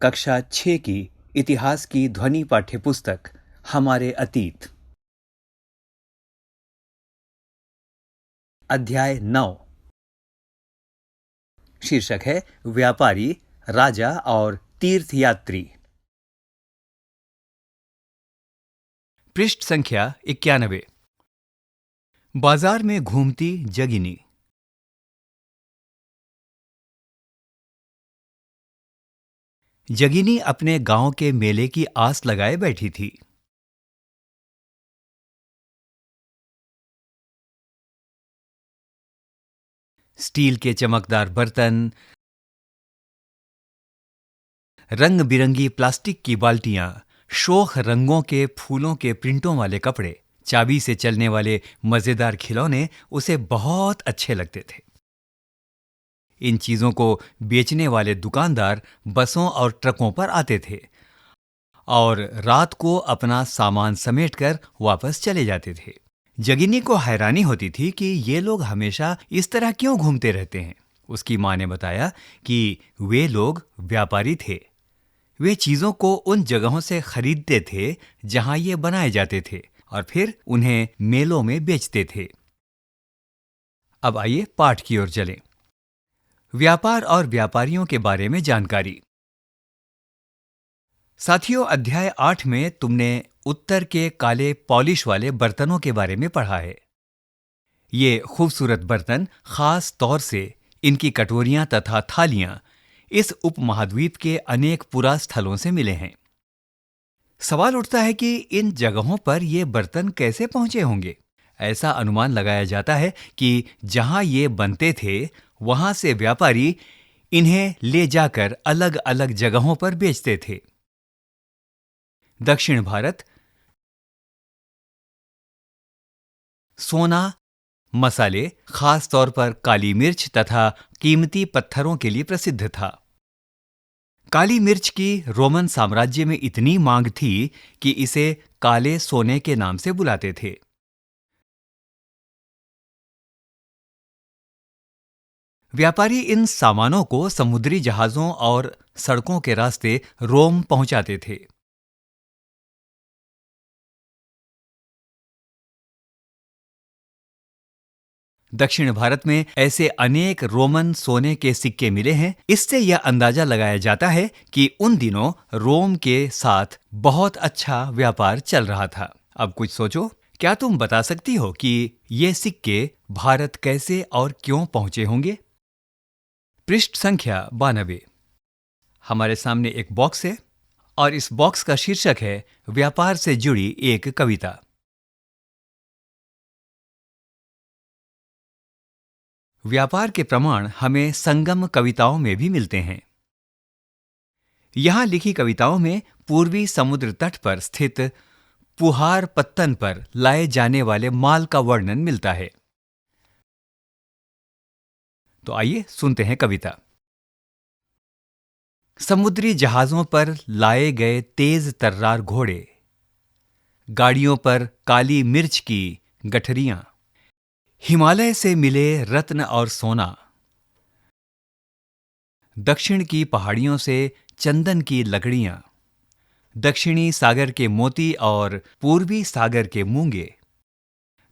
कक्षा 6 की इतिहास की ध्वनि पाठ्यपुस्तक हमारे अतीत। अध्याय 9। शीर्षक है व्यापारी, राजा और तीर्थयात्री। पृष्ठ संख्या 91। बाजार में घूमती जगिनी। जगिनी अपने गांव के मेले की आस लगाए बैठी थी। स्टील के चमकदार बर्तन, रंग बिरंगी प्लास्टिक की बाल्टियां, शोख रंगों के फूलों के प्रिंटों वाले कपड़े, चाबी से चलने वाले मजेदार खिलौने उसे बहुत अच्छे लगते थे। इन चीजों को बेचने वाले दुकानदार बसों और ट्रकों पर आते थे और रात को अपना सामान समेटकर वापस चले जाते थे। जगिनी को हैरानी होती थी कि ये लोग हमेशा इस तरह क्यों घूमते रहते हैं। उसकी मां ने बताया कि वे लोग व्यापारी थे। वे चीजों को उन जगहों से खरीदते थे जहां ये बनाए जाते थे और फिर उन्हें मेलों में बेचते थे। अब आइए पाठ की ओर चलें। व्यापार और व्यापारियों के बारे में जानकारी। साथियों, अध्याय 8 में तुमने उत्तर के काले पॉलिश वाले बर्तनों के बारे में पढ़ा है। ये खूबसूरत बर्तन खास तौर से इनकी कटोरियां तथा थालियां इस उपमहाद्वीप के अनेक पुरा स्थलों से मिले हैं। सवाल उठता है कि इन जगहों पर ये बर्तन कैसे पहुंचे होंगे। ऐसा अनुमान लगाया जाता है कि जहां ये बनते थे वहां से व्यापारी इन्हें ले जाकर अलग अलग जगहों पर बेचते थे। दक्षिण भारत सोना, मसाले, खास तौर पर काली मिर्च तथा कीमती पत्थरों के लिए प्रसिद्ध था। काली मिर्च की रोमन साम्राज्य में इतनी मांग थी कि इसे काले सोने के नाम से बुलाते थे। व्यापारी इन सामानों को समुद्री जहाजों और सड़कों के रास्ते रोम पहुंचाते थे। दक्षिण भारत में ऐसे अनेक रोमन सोने के सिक्के मिले हैं। इससे यह अंदाजा लगाया जाता है कि उन दिनों रोम के साथ बहुत अच्छा व्यापार चल रहा था। अब कुछ सोचो, क्या तुम बता सकती हो कि ये सिक्के भारत कैसे और क्यों पहुंचे होंगे? पृष्ठ संख्या 92। हमारे सामने एक बॉक्स है और इस बॉक्स का शीर्षक है व्यापार से जुड़ी एक कविता। व्यापार के प्रमाण हमें संगम कविताओं में भी मिलते हैं। यहां लिखी कविताओं में पूर्वी समुद्र तट पर स्थित पुहार पत्तन पर लाए जाने वाले माल का वर्णन मिलता है। तो आइए सुनते हैं कविता। समुद्री जहाजों पर लाए गए तेज तर्रार घोड़े, गाड़ियों पर काली मिर्च की गठरियां, हिमालय से मिले रत्न और सोना, दक्षिण की पहाड़ियों से चंदन की लकड़ियां, दक्षिणी सागर के मोती और पूर्वी सागर के मूंगे,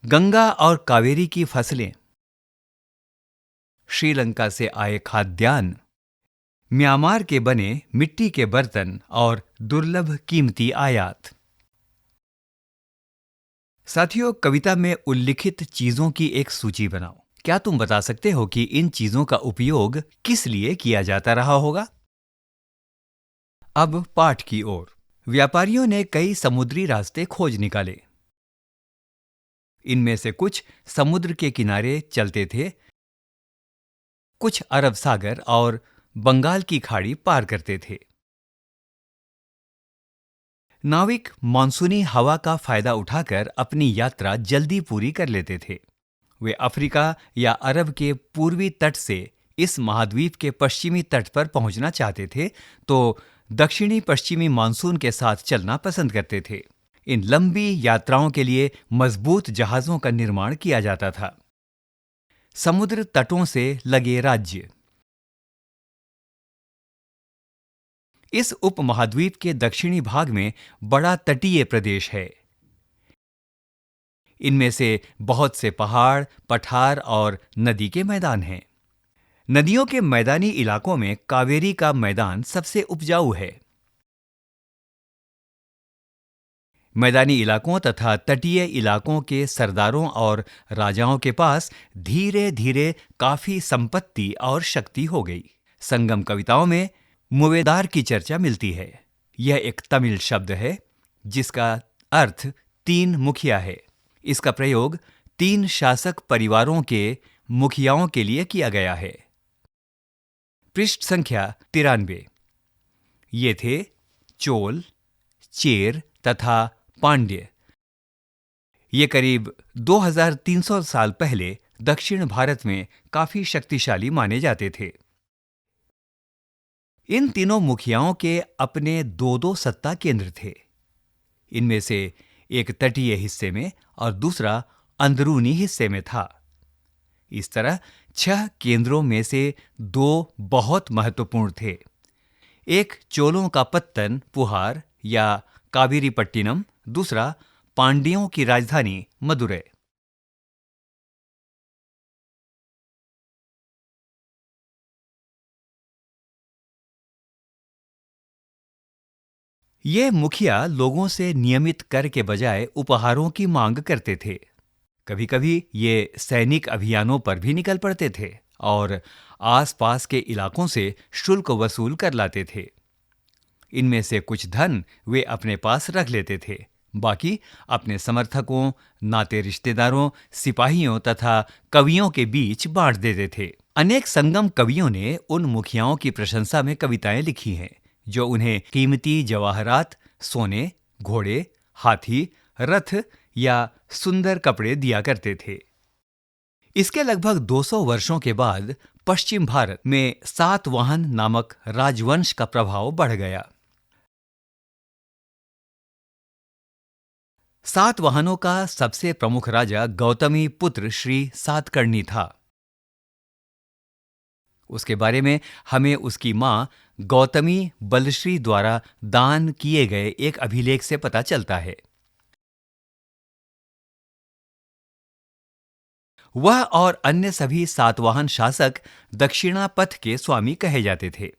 गंगा और कावेरी की फसलें, श्रीलंका से आए खाद्यान्न, म्यांमार के बने मिट्टी के बर्तन और दुर्लभ कीमती आयात। साथियों, कविता में उल्लिखित चीजों की एक सूची बनाओ। क्या तुम बता सकते हो कि इन चीजों का उपयोग किस लिए किया जाता रहा होगा? अब पाठ की ओर। व्यापारियों ने कई समुद्री रास्ते खोज निकाले। इनमें से कुछ समुद्र के किनारे चलते थे, कुछ अरब सागर और बंगाल की खाड़ी पार करते थे। नाविक मानसूनी हवा का फायदा उठाकर अपनी यात्रा जल्दी पूरी कर लेते थे। वे अफ्रीका या अरब के पूर्वी तट से इस महाद्वीप के पश्चिमी तट पर पहुंचना चाहते थे तो दक्षिणी पश्चिमी मानसून के साथ चलना पसंद करते थे। इन लंबी यात्राओं के लिए मजबूत जहाजों का निर्माण किया जाता था। समुद्र तटों से लगे राज्य। इस उपमहाद्वीप के दक्षिणी भाग में बड़ा तटीय प्रदेश है। इनमें से बहुत से पहाड़, पठार और नदी के मैदान हैं। नदियों के मैदानी इलाकों में कावेरी का मैदान सबसे उपजाऊ है। मैदानी इलाकों तथा तटीय इलाकों के सरदारों और राजाओं के पास धीरे धीरे काफी संपत्ति और शक्ति हो गई। संगम कविताओं में मुवेदार की चर्चा मिलती है। यह एक तमिल शब्द है जिसका अर्थ 3 मुखिया है। इसका प्रयोग 3 शासक परिवारों के मुखियाओं के लिए किया गया है। पृष्ठ संख्या 93। ये थे चोल, चेर तथा पांड्य। ये करीब 2300 साल पहले दक्षिण भारत में काफी शक्तिशाली माने जाते थे। इन तीनों मुखियाओं के अपने 2-2 सत्ता केंद्र थे। इनमें से एक तटीय हिस्से में और दूसरा अंदरूनी हिस्से में था। इस तरह 6 केंद्रों में से 2 बहुत महत्वपूर्ण थे। एक चोलों का पत्तन पुहार या कावेरीपट्टिनम, दूसरा पांड्यों की राजधानी मदुरै। ये मुखिया लोगों से नियमित कर के बजाय उपहारों की मांग करते थे। कभी-कभी ये सैनिक अभियानों पर भी निकल पड़ते थे और आसपास के इलाकों से शुल्क वसूल कर लाते थे। इनमें से कुछ धन वे अपने पास रख लेते थे, बाकी अपने समर्थकों, नाते रिश्तेदारों, सिपाहियों तथा कवियों के बीच बांट देते थे। अनेक संगम कवियों ने उन मुखियाओं की प्रशंसा में कविताएं लिखी हैं, जो उन्हें कीमती जवाहरात, सोने, घोड़े, हाथी, रथ या सुंदर कपड़े दिया करते थे। इसके लगभग 200 वर्षों के बाद पश्चिम भारत में सातवाहन नामक राजवंश का प्रभाव बढ़ गया। सातवाहनों का सबसे प्रमुख राजा गौतमी पुत्र श्री सातकर्णी था। उसके बारे में हमें उसकी मां गौतमी बलश्री द्वारा दान किए गए एक अभिलेख से पता चलता है। वह और अन्य सभी सातवाहन शासक दक्षिणापथ के स्वामी कहे जाते थे।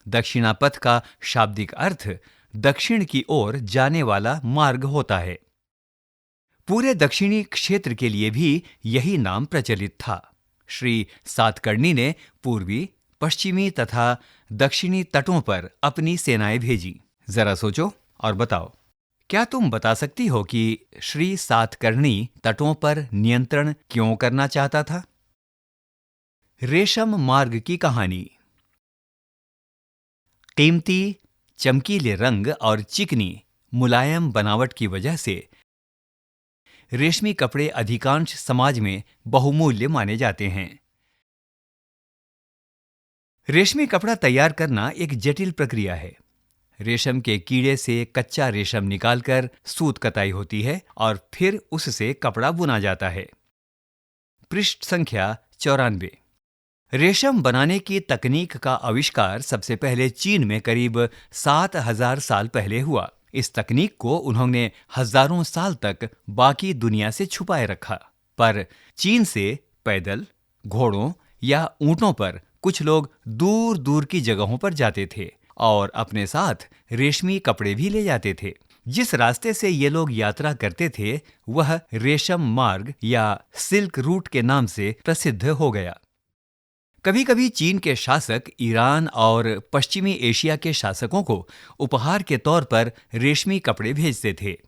दक्षिणापथ का शाब्दिक अर्थ दक्षिण की ओर जाने वाला मार्ग होता है। पूरे दक्षिणी क्षेत्र के लिए भी यही नाम प्रचलित था। श्री सातकर्णी ने पूर्वी, पश्चिमी तथा दक्षिणी तटों पर अपनी सेनाएं भेजी। जरा सोचो और बताओ, क्या तुम बता सकती हो कि श्री सातकर्णी तटों पर नियंत्रण क्यों करना चाहता था? रेशम मार्ग की कहानी। कीमती, चमकीले रंग और चिकनी, मुलायम बनावट की वजह से रेशमी कपड़े अधिकांश समाज में बहुमूल्य माने जाते हैं। रेशमी कपड़ा तैयार करना एक जटिल प्रक्रिया है। रेशम के कीड़े से कच्चा रेशम निकालकर सूत कताई होती है और फिर उससे कपड़ा बुना जाता है। पृष्ठ संख्या 94। रेशम बनाने की तकनीक का आविष्कार सबसे पहले चीन में करीब 7000 साल पहले हुआ। इस तकनीक को उन्होंने हजारों साल तक बाकी दुनिया से छुपाए रखा, पर चीन से पैदल, घोड़ों या ऊंटों पर कुछ लोग दूर दूर की जगहों पर जाते थे और अपने साथ रेशमी कपड़े भी ले जाते थे। जिस रास्ते से ये लोग यात्रा करते थे वह रेशम मार्ग या सिल्क रूट के नाम से प्रसिद्ध हो गया। कभी-कभी चीन के शासक ईरान और पश्चिमी एशिया के शासकों को उपहार के तौर पर रेशमी कपड़े भेजते थे।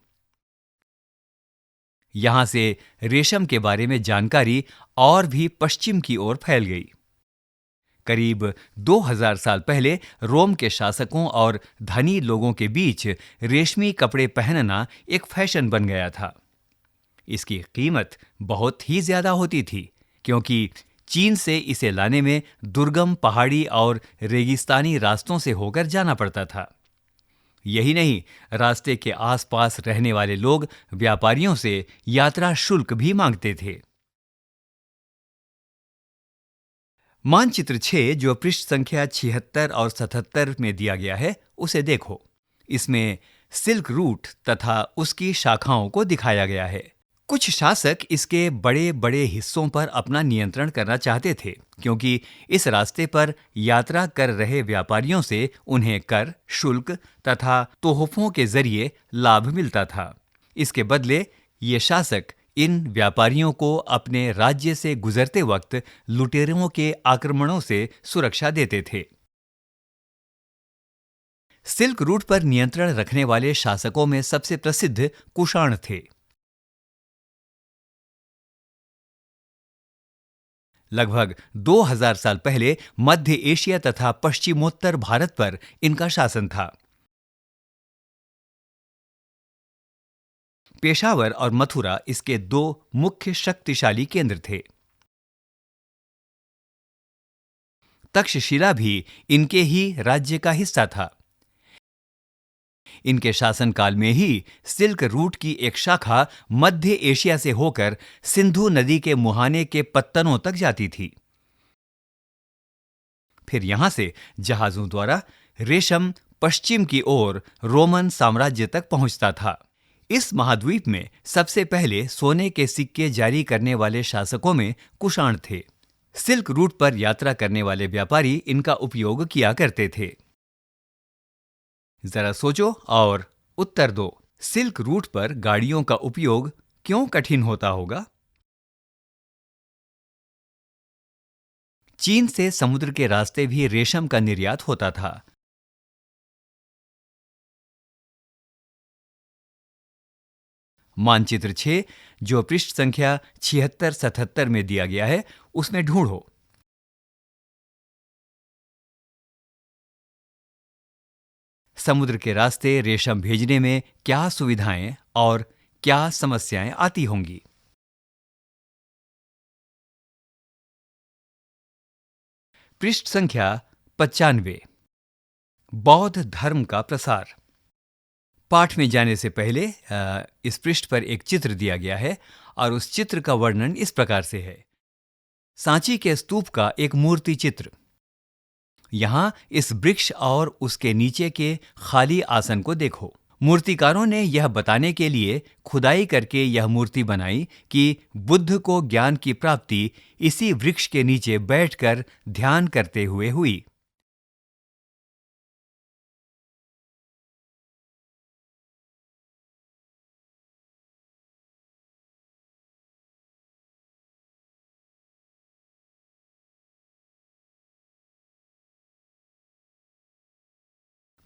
यहां से रेशम के बारे में जानकारी और भी पश्चिम की ओर फैल गई। करीब 2000 साल पहले रोम के शासकों और धनी लोगों के बीच रेशमी कपड़े पहनना एक फैशन बन गया था। इसकी कीमत बहुत ही ज्यादा होती थी, क्योंकि चीन से इसे लाने में दुर्गम पहाड़ी और रेगिस्तानी रास्तों से होकर जाना पड़ता था। यही नहीं, रास्ते के आसपास रहने वाले लोग व्यापारियों से यात्रा शुल्क भी मांगते थे। मानचित्र 6 जो पृष्ठ संख्या 76 और 77 में दिया गया है उसे देखो। इसमें सिल्क रूट तथा उसकी शाखाओं को दिखाया गया है। कुछ शासक इसके बड़े बड़े हिस्सों पर अपना नियंत्रण करना चाहते थे, क्योंकि इस रास्ते पर यात्रा कर रहे व्यापारियों से उन्हें कर, शुल्क तथा तोहफों के जरिए लाभ मिलता था। इसके बदले ये शासक इन व्यापारियों को अपने राज्य से गुजरते वक्त लुटेरों के आक्रमणों से सुरक्षा देते थे। सिल्क रूट पर नियंत्रण रखने वाले शासकों में सबसे प्रसिद्ध कुषाण थे। लगभग 2000 साल पहले मध्य एशिया तथा पश्चिमोत्तर भारत पर इनका शासन था। पेशावर और मथुरा इसके दो मुख्य शक्तिशाली केंद्र थे। तक्षशिला भी इनके ही राज्य का हिस्सा था। इनके शासनकाल में ही सिल्क रूट की एक शाखा मध्य एशिया से होकर सिंधु नदी के मुहाने के पत्तनों तक जाती थी। फिर यहां से जहाजों द्वारा रेशम पश्चिम की ओर रोमन साम्राज्य तक पहुंचता था। इस महाद्वीप में सबसे पहले सोने के सिक्के जारी करने वाले शासकों में कुषाण थे। सिल्क रूट पर यात्रा करने वाले व्यापारी इनका उपयोग किया करते थे। जरा सोचो और उत्तर दो। सिल्क रूट पर गाड़ियों का उपयोग क्यों कठिन होता होगा? चीन से समुद्र के रास्ते भी रेशम का निर्यात होता था। मानचित्र 6 जो पृष्ठ संख्या 76-77 में दिया गया है उसमें ढूंढो। समुद्र के रास्ते रेशम भेजने में क्या सुविधाएं और क्या समस्याएं आती होंगी? पृष्ठ संख्या 95 बौद्ध धर्म का प्रसार। पाठ में जाने से पहले इस पृष्ठ पर एक चित्र दिया गया है और उस चित्र का वर्णन इस प्रकार से है। सांची के स्तूप का एक मूर्ति चित्र। यहां इस वृक्ष और उसके नीचे के खाली आसन को देखो। मूर्तिकारों ने यह बताने के लिए खुदाई करके यह मूर्ति बनाई कि बुद्ध को ज्ञान की प्राप्ति इसी वृक्ष के नीचे बैठकर ध्यान करते हुए हुई।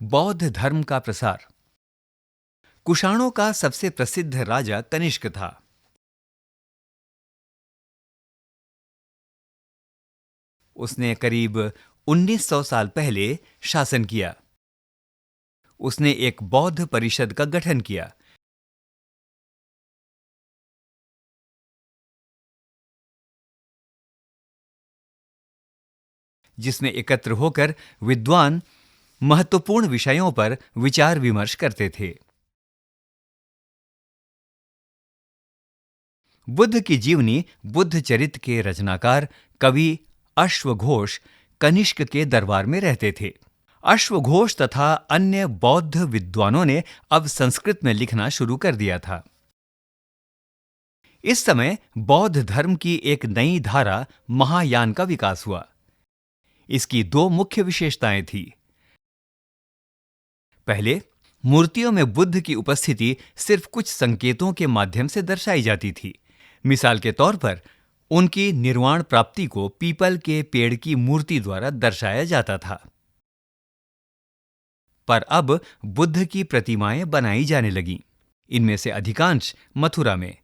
बौद्ध धर्म का प्रसार। कुषाणों का सबसे प्रसिद्ध राजा कनिष्क था। उसने करीब 1900 साल पहले शासन किया। उसने एक बौद्ध परिषद का गठन किया। जिसमें एकत्र होकर विद्वान महत्वपूर्ण विषयों पर विचार विमर्श करते थे। बुद्ध की जीवनी बुद्ध चरित्र के रचनाकार कवि अश्वघोष कनिष्क के दरबार में रहते थे। अश्वघोष तथा अन्य बौद्ध विद्वानों ने अब संस्कृत में लिखना शुरू कर दिया था। इस समय बौद्ध धर्म की एक नई धारा महायान का विकास हुआ। इसकी दो मुख्य विशेषताएं थी। पहले, मूर्तियों में बुद्ध की उपस्थिति सिर्फ कुछ संकेतों के माध्यम से दर्शाई जाती थी। मिसाल के तौर पर उनकी निर्वाण प्राप्ति को पीपल के पेड़ की मूर्ति द्वारा दर्शाया जाता था। पर अब बुद्ध की प्रतिमाएं बनाई जाने लगीं। इनमें से अधिकांश मथुरा में,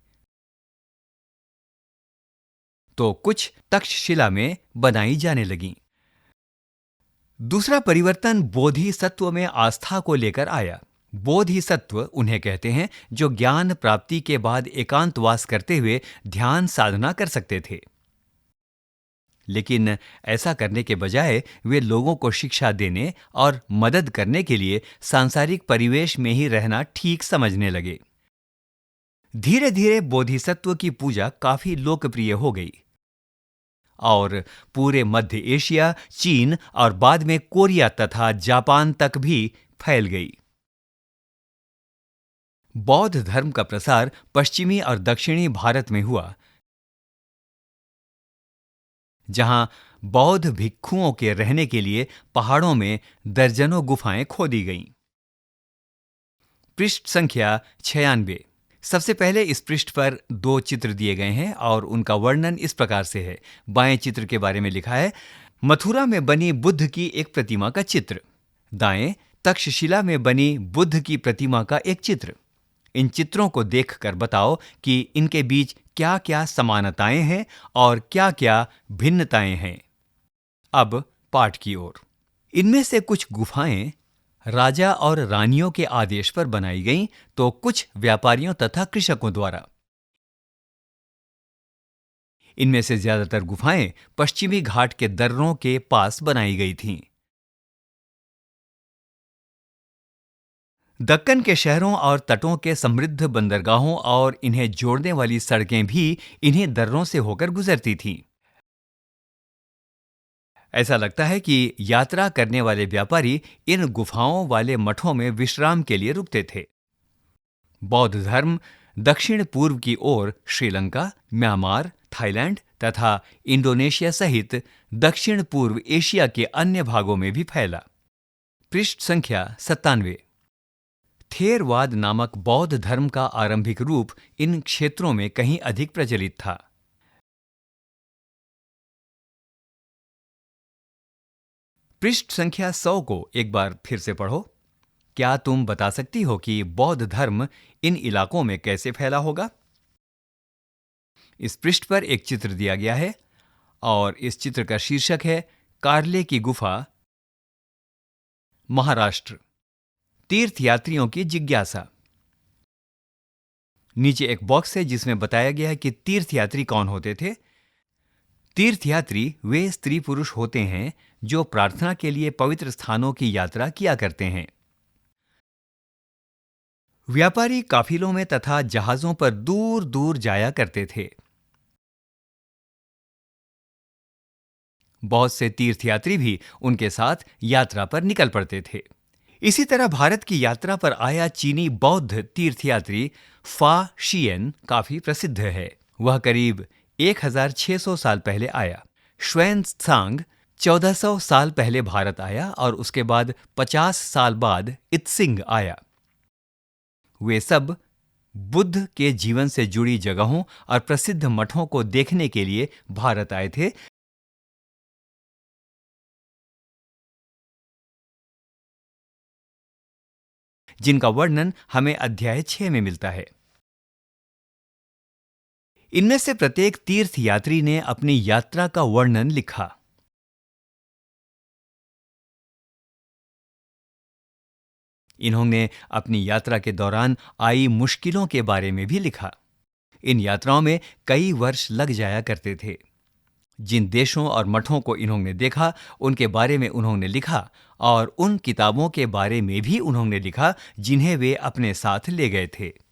तो कुछ तक्षशिला में बनाई जाने लगीं। दूसरा परिवर्तन बोधिसत्व में आस्था को लेकर आया। बोधिसत्व उन्हें कहते हैं जो ज्ञान प्राप्ति के बाद एकांतवास करते हुए ध्यान साधना कर सकते थे। लेकिन ऐसा करने के बजाय वे लोगों को शिक्षा देने और मदद करने के लिए सांसारिक परिवेश में ही रहना ठीक समझने लगे। धीरे धीरे बोधिसत्व की पूजा काफी लोकप्रिय हो गई और पूरे मध्य एशिया, चीन और बाद में कोरिया तथा जापान तक भी फैल गई। बौद्ध धर्म का प्रसार पश्चिमी और दक्षिणी भारत में हुआ, जहां बौद्ध भिक्षुओं के रहने के लिए पहाड़ों में दर्जनों गुफाएं खोदी गईं। पृष्ठ संख्या 96। सबसे पहले इस पृष्ठ पर 2 चित्र दिए गए हैं और उनका वर्णन इस प्रकार से है। बाएं चित्र के बारे में लिखा है, मथुरा में बनी बुद्ध की एक प्रतिमा का चित्र। दाएं, तक्षशिला में बनी बुद्ध की प्रतिमा का एक चित्र। इन चित्रों को देखकर बताओ कि इनके बीच क्या क्या समानताएं हैं और क्या क्या भिन्नताएं हैं। अब पाठ की ओर। इनमें से कुछ गुफाएं राजा और रानियों के आदेश पर बनाई गईं, तो कुछ व्यापारियों तथा कृषकों द्वारा। इनमें से ज्यादातर गुफाएं पश्चिमी घाट के दर्रों के पास बनाई गई थीं। दक्कन के शहरों और तटों के समृद्ध बंदरगाहों और इन्हें जोड़ने वाली सड़कें भी इन्हीं दर्रों से होकर गुजरती थीं। ऐसा लगता है कि यात्रा करने वाले व्यापारी इन गुफाओं वाले मठों में विश्राम के लिए रुकते थे। बौद्ध धर्म दक्षिण पूर्व की ओर श्रीलंका, म्यांमार, थाईलैंड तथा इंडोनेशिया सहित दक्षिण पूर्व एशिया के अन्य भागों में भी फैला। पृष्ठ संख्या 97। थेरवाद नामक बौद्ध धर्म का आरंभिक रूप इन क्षेत्रों में कहीं अधिक प्रचलित था। पृष्ठ संख्या 100 को एक बार फिर से पढ़ो। क्या तुम बता सकती हो कि बौद्ध धर्म इन इलाकों में कैसे फैला होगा? इस पृष्ठ पर एक चित्र दिया गया है और इस चित्र का शीर्षक है कार्ले की गुफा, महाराष्ट्र, तीर्थयात्रियों की जिज्ञासा। नीचे एक बॉक्स है जिसमें बताया गया है कि तीर्थयात्री कौन होते थे। तीर्थयात्री वे स्त्री पुरुष होते हैं जो प्रार्थना के लिए पवित्र स्थानों की यात्रा किया करते हैं। व्यापारी काफिलों में तथा जहाजों पर दूर दूर जाया करते थे। बहुत से तीर्थयात्री भी उनके साथ यात्रा पर निकल पड़ते थे। इसी तरह भारत की यात्रा पर आया चीनी बौद्ध तीर्थयात्री फा शियन काफी प्रसिद्ध है। वह करीब 1600 साल पहले आया। श्वेन-त्सांग 1400 साल पहले भारत आया और उसके बाद 50 साल बाद इत्सिंग आया। वे सब बुद्ध के जीवन से जुड़ी जगहों और प्रसिद्ध मठों को देखने के लिए भारत आए थे, जिनका वर्णन हमें अध्याय 6 में मिलता है। इनमें से प्रत्येक तीर्थयात्री ने अपनी यात्रा का वर्णन लिखा। इन्होंने अपनी यात्रा के दौरान आई मुश्किलों के बारे में भी लिखा। इन यात्राओं में कई वर्ष लग जाया करते थे। जिन देशों और मठों को इन्होंने देखा उनके बारे में उन्होंने लिखा और उन किताबों के बारे में भी उन्होंने लिखा जिन्हें वे अपने साथ ले गए थे।